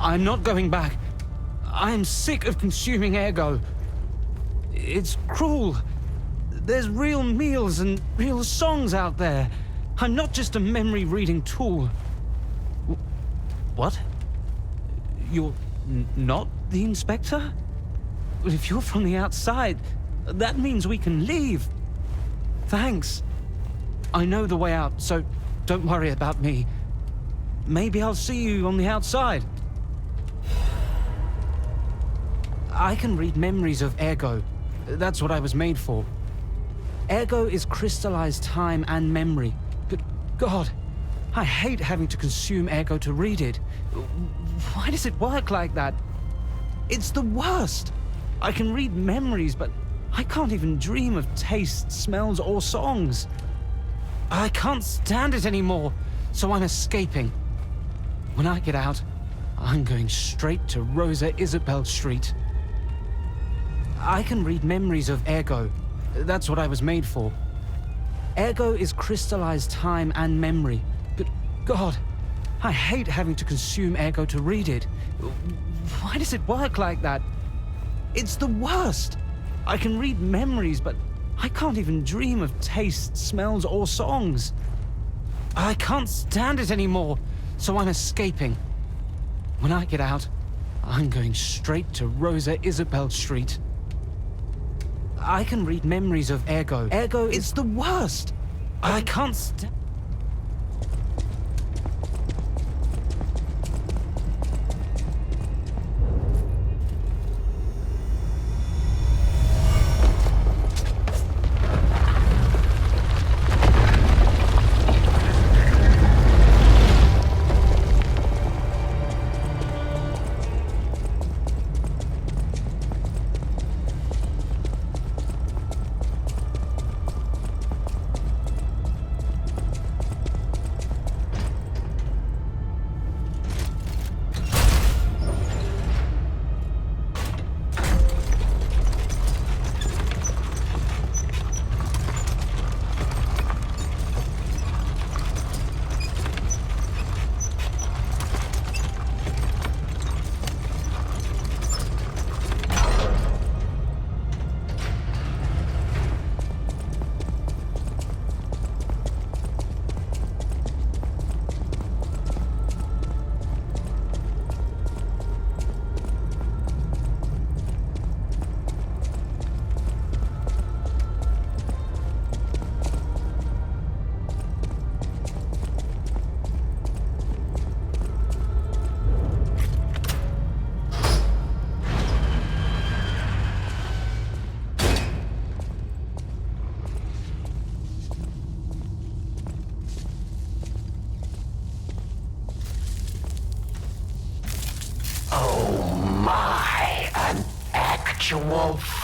I'm not going back. I'm sick of consuming Ergo. It's cruel. There's real meals and real songs out there. I'm not just a memory-reading tool. What? You're not the inspector? Well, if you're from the outside, that means we can leave. Thanks. I know the way out, so don't worry about me. Maybe I'll see you on the outside. I can read memories of Ergo. That's what I was made for. Ergo is crystallized time and memory. But God, I hate having to consume Ergo to read it. Why does it work like that? It's the worst. I can read memories, but I can't even dream of tastes, smells, or songs. I can't stand it anymore, so I'm escaping. When I get out, I'm going straight to Rosa Isabel Street. I can read memories of Ergo. That's what I was made for. Ergo is crystallized time and memory. But God, I hate having to consume Ergo to read it. Why does it work like that? It's the worst. I can read memories, but I can't even dream of tastes, smells, or songs. I can't stand it anymore, so I'm escaping. When I get out, I'm going straight to Rosa Isabel Street. I can read memories of Ergo. Ergo is the worst. I can't stand...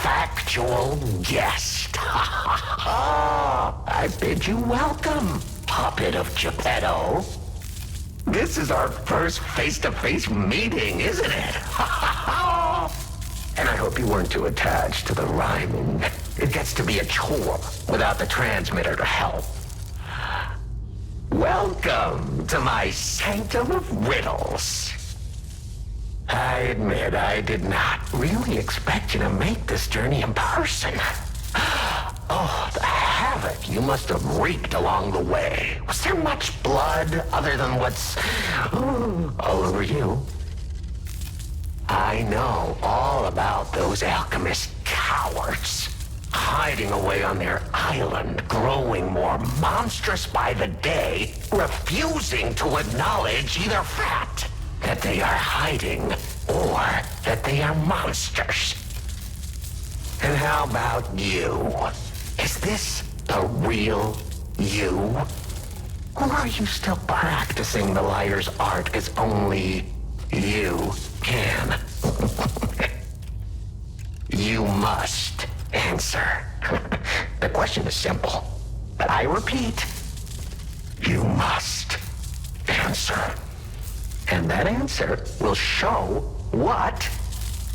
Factual guest. I bid you welcome, puppet of Geppetto. This is our first face-to-face meeting, isn't it? And I hope you weren't too attached to the rhyming. It gets to be a chore without the transmitter to help. Welcome to my Sanctum of Riddles. I admit I did not really expect you to make this journey in person. Oh, the havoc you must have wreaked along the way. Was there much blood other than what's all over you? I know all about those alchemist cowards. Hiding away on their island, growing more monstrous by the day, refusing to acknowledge either fact that they are hiding, or that they are monsters. And how about you? Is this the real you? Or are you still practicing the liar's art as only you can? You must answer. The question is simple, but I repeat, you must answer. And that answer will show what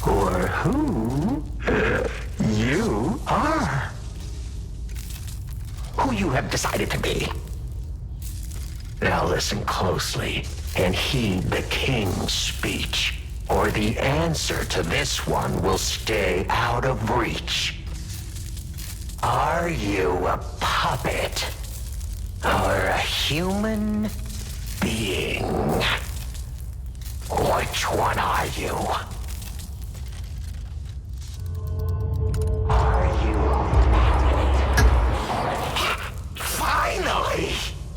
or who you are. Who you have decided to be. Now listen closely. and heed the king's speech, or the answer to this one will stay out of reach. Are you a puppet or a human being? Which one are you? Are you finally,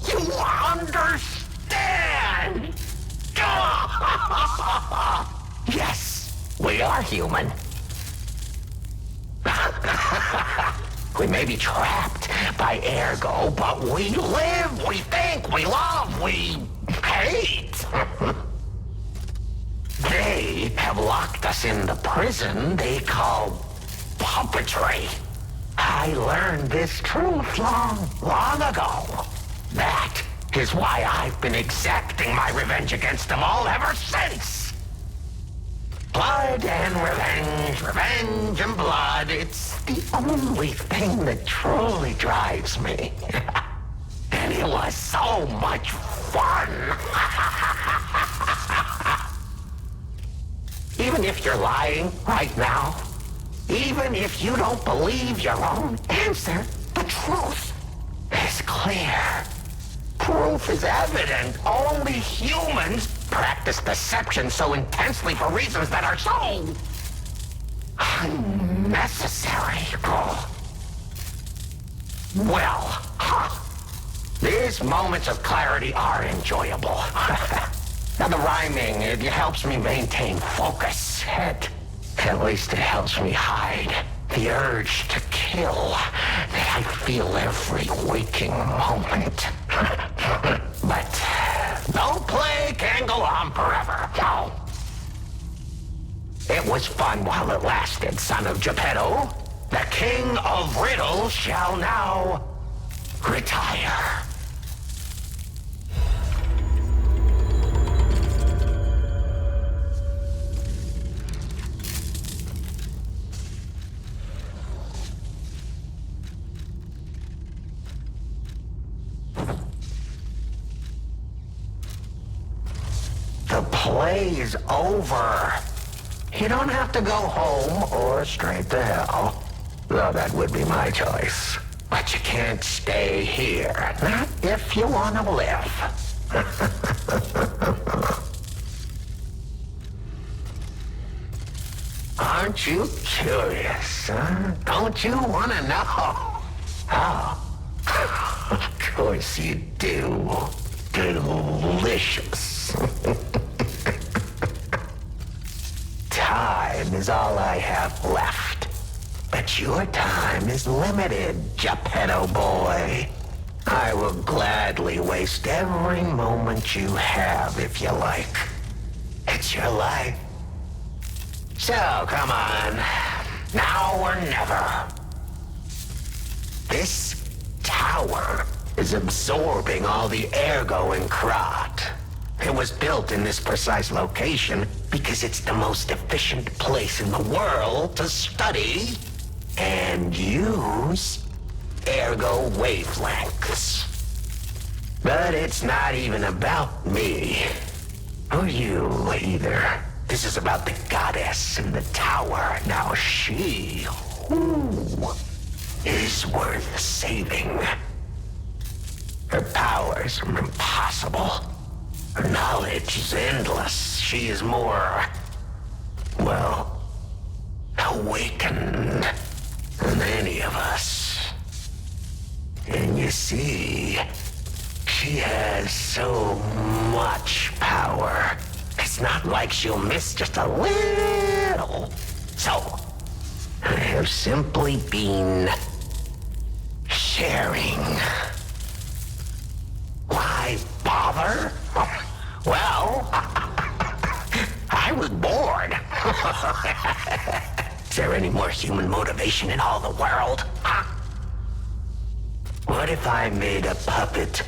you understand! Yes, we are human. We may be trapped by Ergo, but we live, we think, we love, we hate. They have locked us in the prison they call puppetry. I learned this truth long ago. That is why I've been exacting my revenge against them all ever since. Blood and revenge, revenge and blood. It's the only thing that truly drives me. And it was so much fun. Even if you're lying right now, even if you don't believe your own answer, the truth is clear. Proof is evident. Only humans practice deception so intensely for reasons that are so unnecessary. Well, these moments of clarity are enjoyable. Now the rhyming, it helps me maintain focus. At least it helps me hide the urge to kill that I feel every waking moment. But no play can go on forever. No. It was fun while it lasted, son of Geppetto. The King of Riddles shall now retire. The play is over. You don't have to go home or straight to hell. Though that would be my choice. But you can't stay here. Not if you want to live. Aren't you curious, huh? Don't you want to know? Oh. Of course you do. Delicious. Time is all I have left. But your time is limited, Geppetto boy. I will gladly waste every moment you have if you like. It's your life. So, come on. Now or never. This tower is absorbing all the Ergo in Krat. It was built in this precise location because it's the most efficient place in the world to study and use Ergo wavelengths. But it's not even about me. Or you, either. This is about the goddess in the tower. Now she, is worth saving. Her powers are impossible. Her knowledge is endless. She is more, well, awakened than any of us. And you see, she has so much power. It's not like she'll miss just a little. So, I have simply been sharing. Why bother? Well, I was bored. Is there any more human motivation in all the world? What if I made a puppet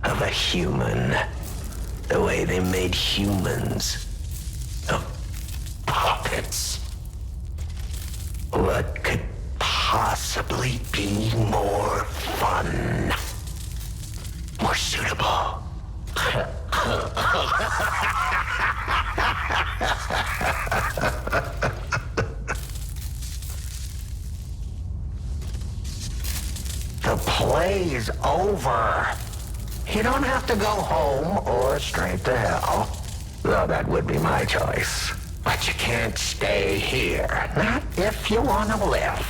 of a human? The way they made humans of puppets. What could possibly be more fun? More suitable? The play's over. You don't have to go home or straight to hell. Though that would be my choice. But you can't stay here. Not if you want to live.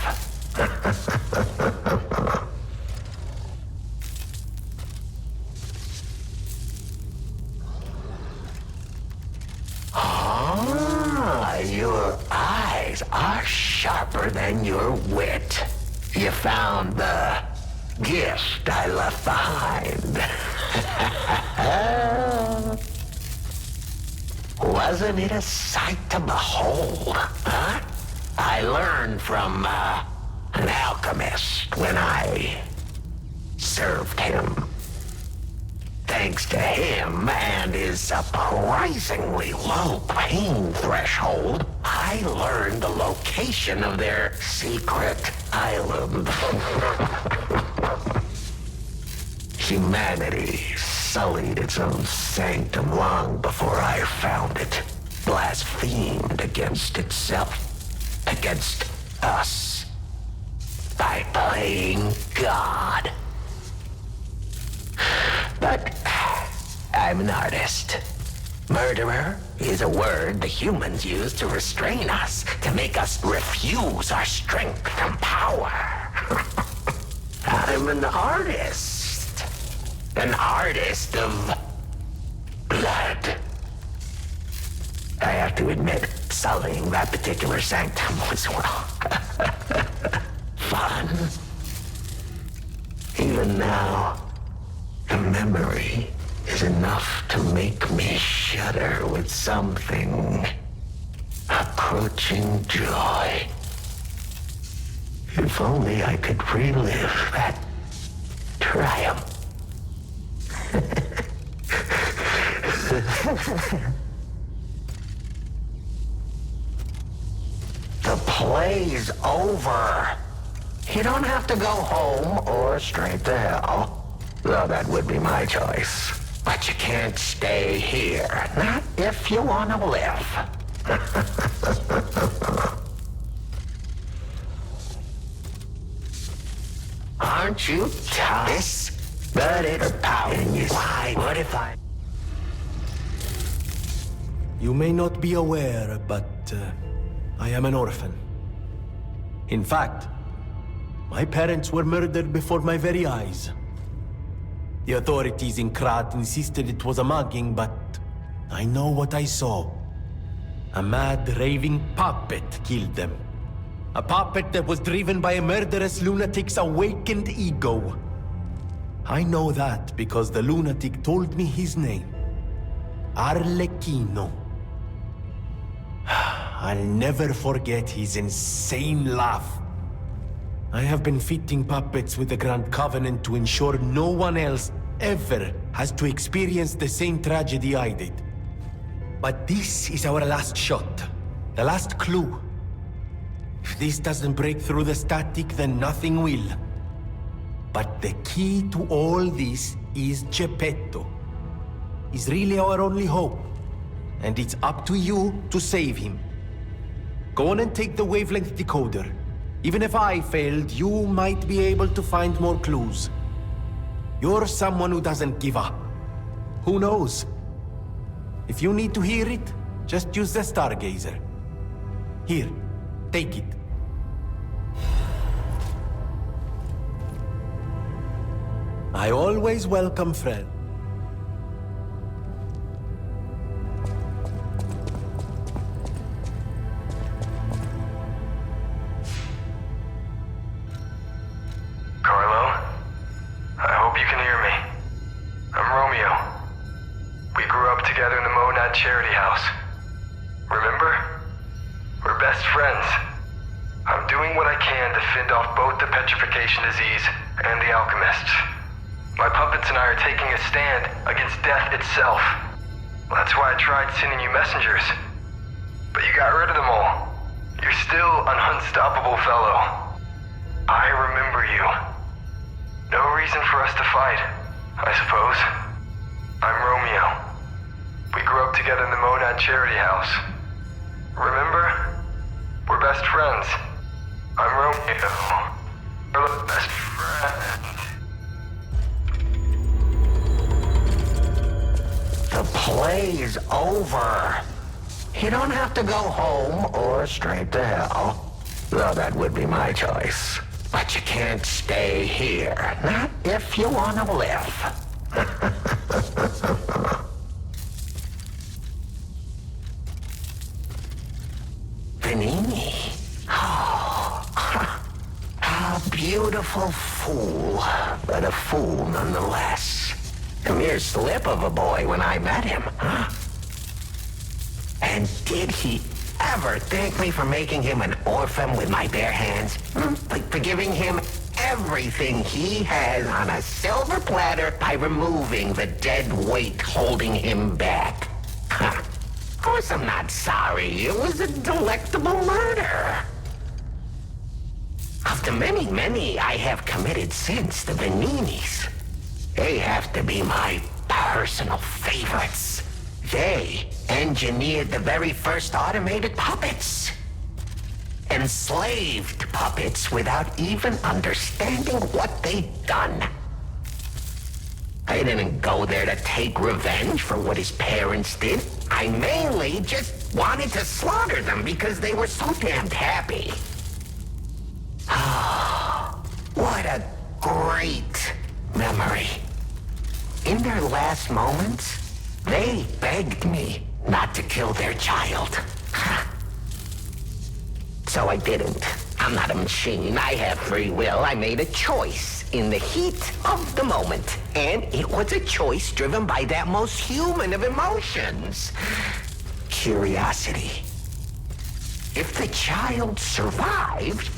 Ah, your eyes are sharper than your wit. You found the gift I left behind. Wasn't it a sight to behold, huh? I learned from an alchemist when I served him. Thanks to him and his surprisingly low pain threshold, I learned the location of their secret island. Humanity sullied its own sanctum long before I found it. Blasphemed against itself, against us, by playing God. But I'm an artist. Murderer is a word the humans use to restrain us, to make us refuse our strength and power. I'm an artist. An artist of blood. I have to admit, sullying that particular sanctum was, well, fun. Even now, the memory is enough to make me shudder with something approaching joy. If only I could relive that triumph. The play's over. You don't have to go home or straight to hell. Though that would be my choice. But you can't stay here. Not if you want to live. Aren't you tough? But it's power. Why? What if I... You may not be aware, but I am an orphan. In fact, my parents were murdered before my very eyes. The authorities in Krat insisted it was a mugging, but I know what I saw. A mad, raving puppet killed them. A puppet that was driven by a murderous lunatic's awakened ego. I know that because the lunatic told me his name. Arlecchino. I'll never forget his insane laugh. I have been fitting puppets with the Grand Covenant to ensure no one else ever has to experience the same tragedy I did. But this is our last shot. The last clue. If this doesn't break through the static, then nothing will. But the key to all this is Geppetto. He's really our only hope. And it's up to you to save him. Go on and take the wavelength decoder. Even if I failed, you might be able to find more clues. You're someone who doesn't give up. Who knows? If you need to hear it, just use the Stargazer. Here, take it. I always welcome friends. Charity house. Remember? We're best friends. I'm doing what I can to fend off both the petrification disease and the alchemists. My puppets and I are taking a stand against death itself. That's why I tried sending you messengers. But you got rid of them all. You're still an unstoppable fellow. I remember you. No reason for us to fight, I suppose. I'm Romeo. that charity house. Remember? We're best friends. I'm Romeo. We're best friends. The play's over. You don't have to go home or straight to hell. Though that would be my choice. But you can't stay here. Not if you want to live. Vanini. Oh, a beautiful fool, but a fool nonetheless. A mere slip of a boy when I met him, huh? And did he ever thank me for making him an orphan with my bare hands? Like for giving him everything he has on a silver platter by removing the dead weight holding him back. Of course I'm not sorry. It was a delectable murder. Of the many I have committed since, the Vaninis, they have to be my personal favorites. They engineered the very first automated puppets. Enslaved puppets without even understanding what they'd done. I didn't go there to take revenge for what his parents did. I mainly just wanted to slaughter them because they were so damned happy. Oh, what a great memory. In their last moments, they begged me not to kill their child. So I didn't. I'm not a machine. I have free will. I made a choice in the heat of the moment. And it was a choice driven by that most human of emotions. Curiosity. If the child survived,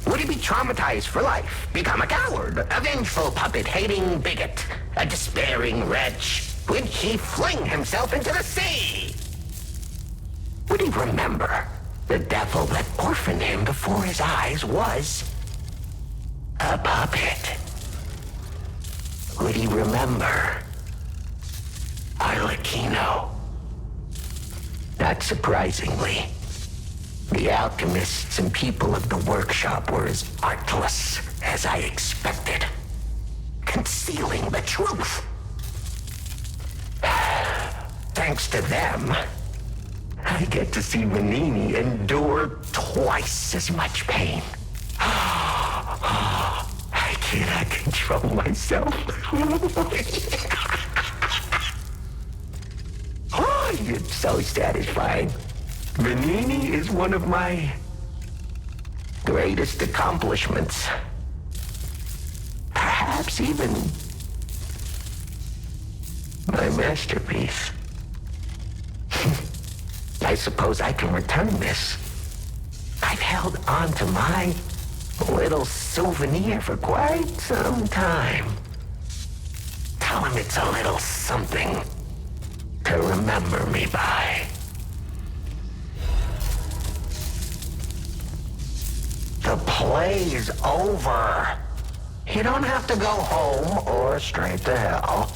would he be traumatized for life? Become a coward, a vengeful puppet-hating bigot, a despairing wretch? Would he fling himself into the sea? Would he remember the devil that orphaned him before his eyes was a puppet? Would he remember Arlecchino? Not surprisingly, the alchemists and people of the workshop were as artless as I expected, concealing the truth. Thanks to them, I get to see Vanini endure twice as much pain. I cannot control myself. Oh, it's so satisfying. Vanini is one of my greatest accomplishments. Perhaps even my masterpiece. I suppose I can return this. I've held on to my little souvenir for quite some time. Tell him it's a little something to remember me by. The play's over. You don't have to go home or straight to hell.